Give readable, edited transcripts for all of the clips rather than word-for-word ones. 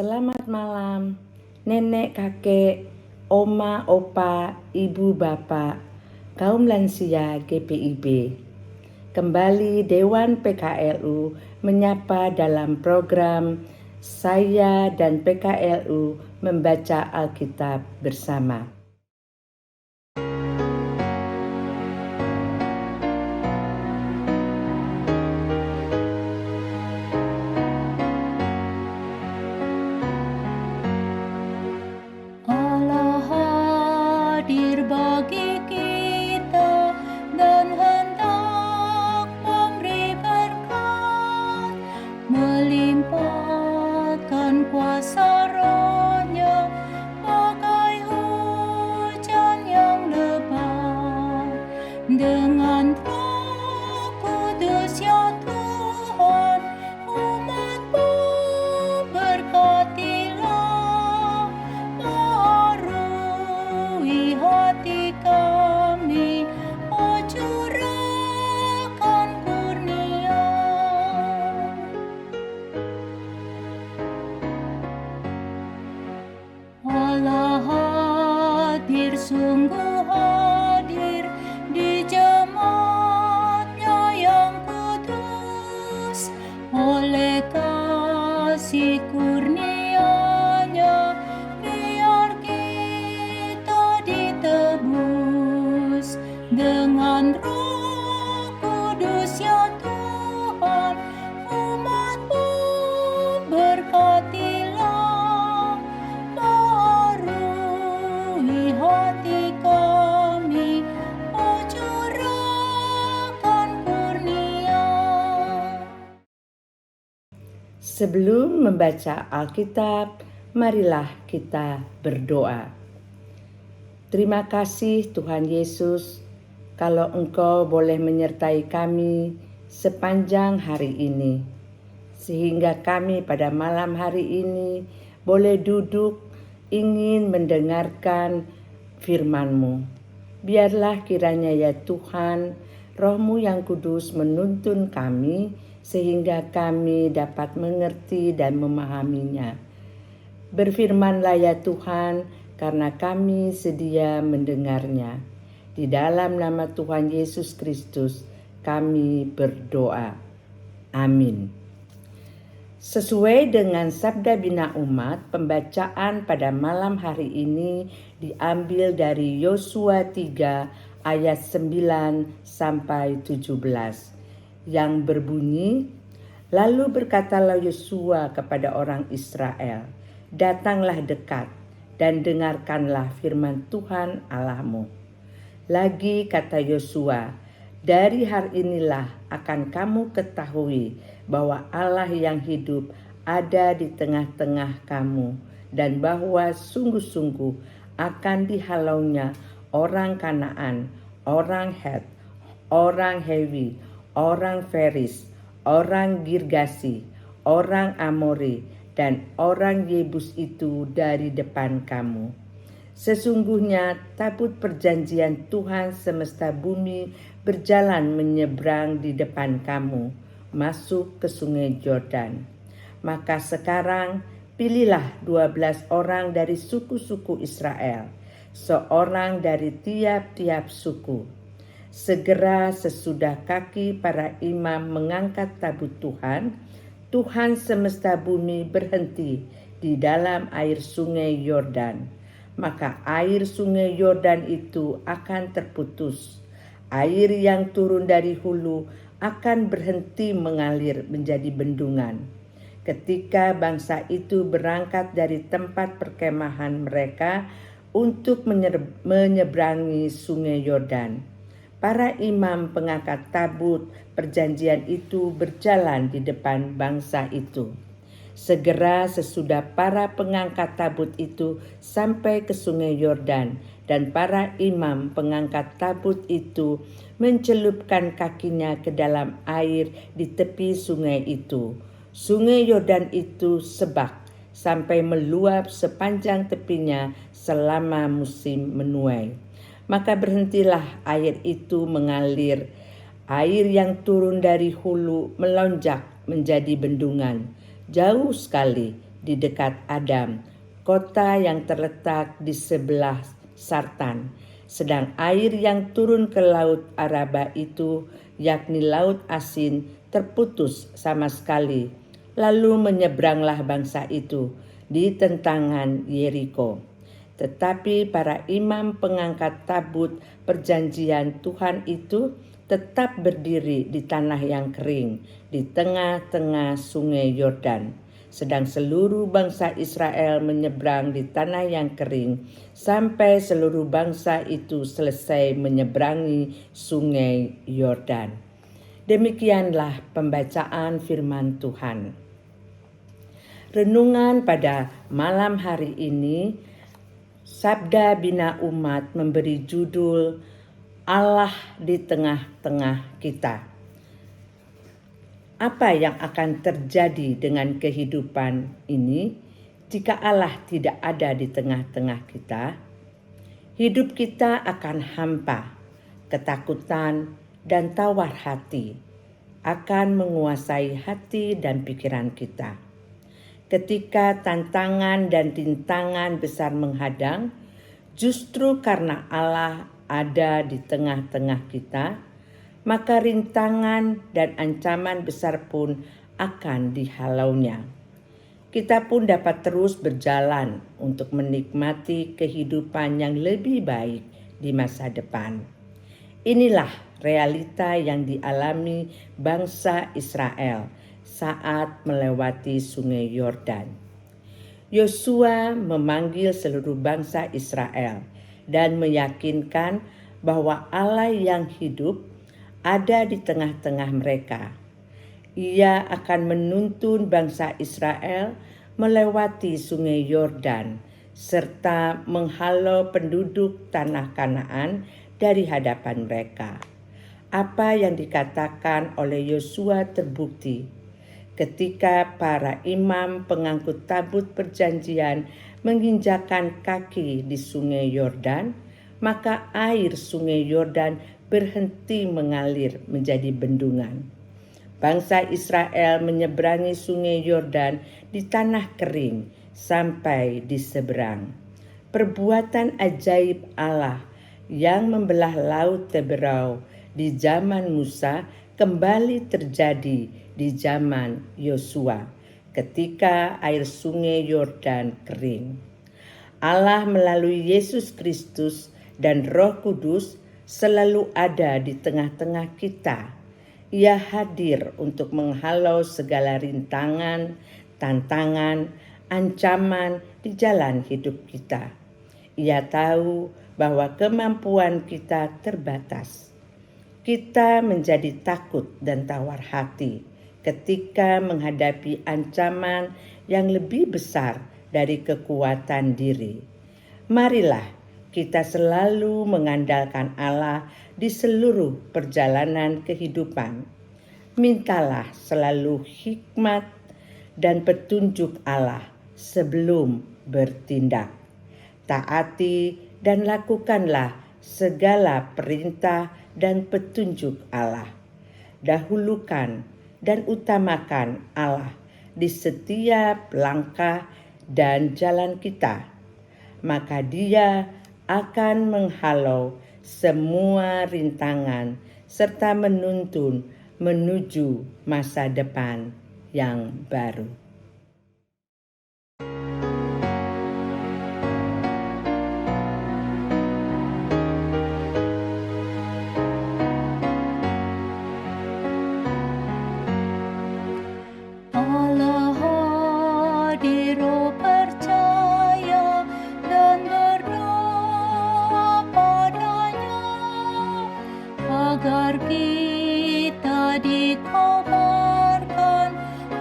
Selamat malam, nenek, kakek, oma, opa, ibu, bapak, kaum lansia GPIB. Kembali Dewan PKLU menyapa dalam program Saya dan PKLU membaca Alkitab bersama. Allah hadir bagi kita dan hendak memberi berkat, melimpahkan kuasa Roh-Nya bagai hujan yang lebat. Dengan Roh Kudus ya Tuhan, umat-Mu berkatilah, baharui hati kami, oh curahkan kurnia. Allah hadir, sungguh hadir di jemaat-Nya yang kudus. Oleh kasih kurnia-Nya biar kita ditebus. Dengan Roh Kudus ya Tuhan, umat-Mu berkatilah, baharui hati kami, oh curahkan kurnia. Sebelum membaca Alkitab, marilah kita berdoa. Terima kasih Tuhan Yesus, kalau Engkau boleh menyertai kami sepanjang hari ini, sehingga kami pada malam hari ini boleh duduk ingin mendengarkan firman-Mu. Biarlah kiranya ya Tuhan, Roh-Mu yang kudus menuntun kami, sehingga kami dapat mengerti dan memahaminya. Berfirmanlah ya Tuhan, karena kami sedia mendengarnya. Di dalam nama Tuhan Yesus Kristus kami berdoa. Amin. Sesuai dengan Sabda Bina Umat, pembacaan pada malam hari ini diambil dari Yosua 3 ayat 9 sampai 17 yang berbunyi, lalu berkatalah Yosua kepada orang Israel, datanglah dekat dan dengarkanlah firman Tuhan Allahmu. Lagi kata Yosua, dari hari inilah akan kamu ketahui bahwa Allah yang hidup ada di tengah-tengah kamu, dan bahwa sungguh-sungguh akan dihalaunya orang Kanaan, orang Het, orang Hewi, orang Feris, orang Girgasi, orang Amori, dan orang Yebus itu dari depan kamu. Sesungguhnya tabut perjanjian Tuhan semesta bumi berjalan menyeberang di depan kamu, masuk ke sungai Yordan. Maka sekarang pilihlah 12 orang dari suku-suku Israel, seorang dari tiap-tiap suku. Segera sesudah kaki para imam mengangkat tabut Tuhan, Tuhan semesta bumi berhenti di dalam air sungai Yordan. Maka air sungai Yordan itu akan terputus. Air yang turun dari hulu akan berhenti mengalir menjadi bendungan. Ketika bangsa itu berangkat dari tempat perkemahan mereka untuk menyeberangi sungai Yordan, para imam pengangkat tabut perjanjian itu berjalan di depan bangsa itu. Segera sesudah para pengangkat tabut itu sampai ke sungai Yordan, dan para imam pengangkat tabut itu mencelupkan kakinya ke dalam air di tepi sungai itu. Sungai Yordan itu sebak sampai meluap sepanjang tepinya selama musim menuai. Maka berhentilah air itu mengalir. Air yang turun dari hulu melonjak menjadi bendungan, jauh sekali di dekat Adam, kota yang terletak di sebelah Sartan. Sedang air yang turun ke laut Araba itu, yakni laut asin, terputus sama sekali. Lalu menyeberanglah bangsa itu di tentangan Yeriko. Tetapi para imam pengangkat tabut perjanjian Tuhan itu tetap berdiri di tanah yang kering, di tengah-tengah sungai Yordan. Sedang seluruh bangsa Israel menyeberang di tanah yang kering, sampai seluruh bangsa itu selesai menyeberangi sungai Yordan. Demikianlah pembacaan firman Tuhan. Renungan pada malam hari ini, Sabda Bina Umat memberi judul Allah di tengah-tengah kita. Apa yang akan terjadi dengan kehidupan ini jika Allah tidak ada di tengah-tengah kita? Hidup kita akan hampa, ketakutan, dan tawar hati akan menguasai hati dan pikiran kita. Ketika tantangan dan rintangan besar menghadang, justru karena Allah ada di tengah-tengah kita, maka rintangan dan ancaman besar pun akan dihalaunya. Kita pun dapat terus berjalan untuk menikmati kehidupan yang lebih baik di masa depan. Inilah realita yang dialami bangsa Israel saat melewati sungai Yordan. Yosua memanggil seluruh bangsa Israel dan meyakinkan bahwa Allah yang hidup ada di tengah-tengah mereka. Ia akan menuntun bangsa Israel melewati sungai Yordan serta menghalau penduduk tanah Kanaan dari hadapan mereka. Apa yang dikatakan oleh Yosua terbukti ketika para imam pengangkut tabut perjanjian menginjakkan kaki di sungai Yordan, maka air sungai Yordan berhenti mengalir menjadi bendungan. Bangsa Israel menyeberangi sungai Yordan di tanah kering sampai di seberang. Perbuatan ajaib Allah yang membelah laut Teberau di zaman Musa kembali terjadi di zaman Yosua ketika air sungai Yordan kering. Allah melalui Yesus Kristus dan Roh Kudus selalu ada di tengah-tengah kita. Ia hadir untuk menghalau segala rintangan, tantangan, ancaman di jalan hidup kita. Ia tahu bahwa kemampuan kita terbatas. Kita menjadi takut dan tawar hati ketika menghadapi ancaman yang lebih besar dari kekuatan diri. Marilah kita selalu mengandalkan Allah di seluruh perjalanan kehidupan. Mintalah selalu hikmat dan petunjuk Allah sebelum bertindak. Taati dan lakukanlah segala perintah dan petunjuk Allah. Dahulukan dan utamakan Allah di setiap langkah dan jalan kita, maka Dia akan menghalau semua rintangan serta menuntun menuju masa depan yang baru. Allah hadir, percaya dan berdoa padanya agar kita dikabarkan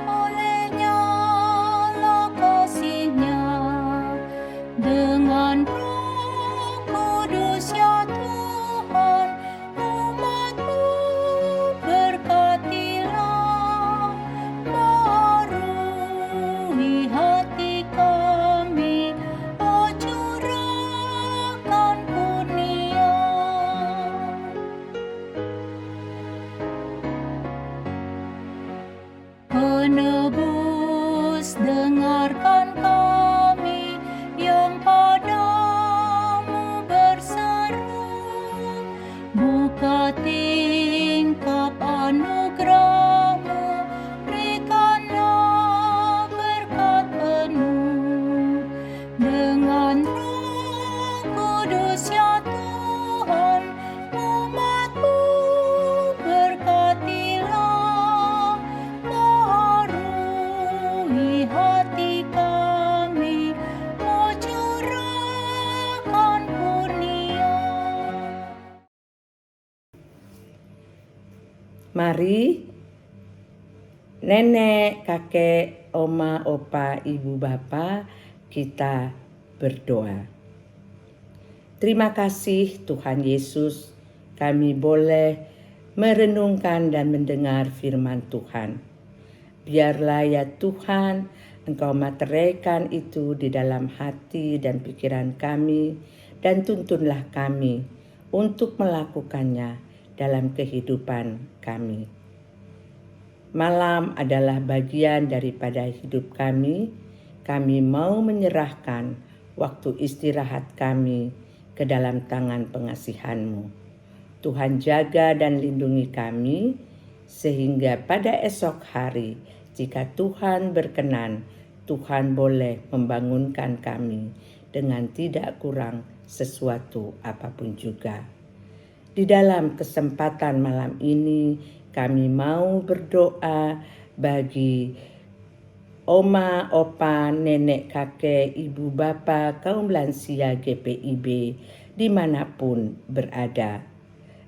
olehnya lah kasih-Nya dengan Roh Kudus ya Tuhan, umat-Mu berkatilah, baharui hati kami, oh curahkan kurnia. Mari nenek, kakek, oma, opa, ibu, bapa, kita berdoa. Terima kasih Tuhan Yesus, kami boleh merenungkan dan mendengar firman Tuhan. Biarlah ya Tuhan, Engkau materaikan itu di dalam hati dan pikiran kami, dan tuntunlah kami untuk melakukannya dalam kehidupan kami. Malam adalah bagian daripada hidup kami. Kami mau menyerahkan waktu istirahat kami ke dalam tangan pengasihan-Mu. Tuhan jaga dan lindungi kami, sehingga pada esok hari, jika Tuhan berkenan, Tuhan boleh membangunkan kami dengan tidak kurang sesuatu apapun juga. Di dalam kesempatan malam ini, kami mau berdoa bagi oma, opa, nenek, kakek, ibu, bapa, kaum lansia GPIB dimanapun berada.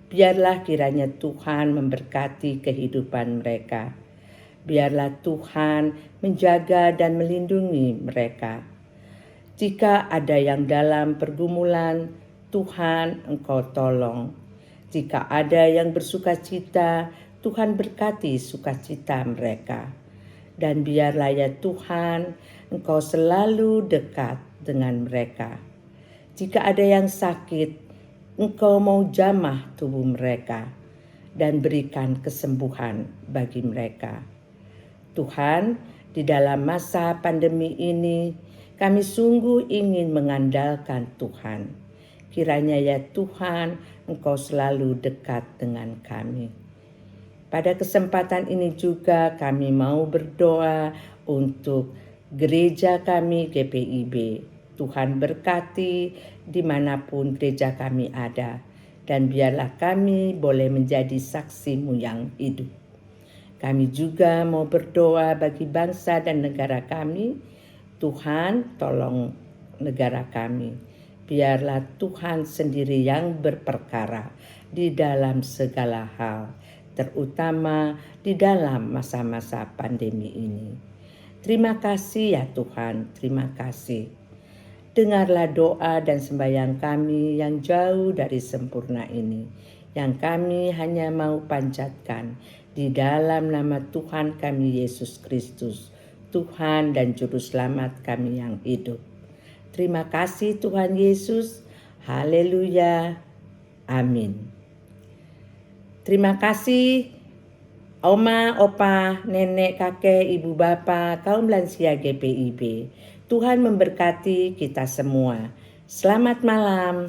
Biarlah kiranya Tuhan memberkati kehidupan mereka. Biarlah Tuhan menjaga dan melindungi mereka. Jika ada yang dalam pergumulan, Tuhan Engkau tolong. Jika ada yang bersukacita, Tuhan berkati sukacita mereka. Dan biarlah ya Tuhan, Engkau selalu dekat dengan mereka. Jika ada yang sakit, Engkau mau jamah tubuh mereka dan berikan kesembuhan bagi mereka. Tuhan, di dalam masa pandemi ini, kami sungguh ingin mengandalkan Tuhan. Kiranya ya Tuhan, Engkau selalu dekat dengan kami. Pada kesempatan ini juga kami mau berdoa untuk gereja kami GPIB. Tuhan berkati dimanapun gereja kami ada. Dan biarlah kami boleh menjadi saksi-Mu yang hidup. Kami juga mau berdoa bagi bangsa dan negara kami. Tuhan, tolong negara kami. Biarlah Tuhan sendiri yang berperkara di dalam segala hal, terutama di dalam masa-masa pandemi ini. Terima kasih ya Tuhan, terima kasih. Dengarlah doa dan sembahyang kami yang jauh dari sempurna ini, yang kami hanya mau panjatkan di dalam nama Tuhan kami Yesus Kristus, Tuhan dan Juru Selamat kami yang hidup. Terima kasih Tuhan Yesus. Haleluya. Amin. Terima kasih oma, opa, nenek, kakek, ibu, bapa, kaum lansia GPIB. Tuhan memberkati kita semua. Selamat malam.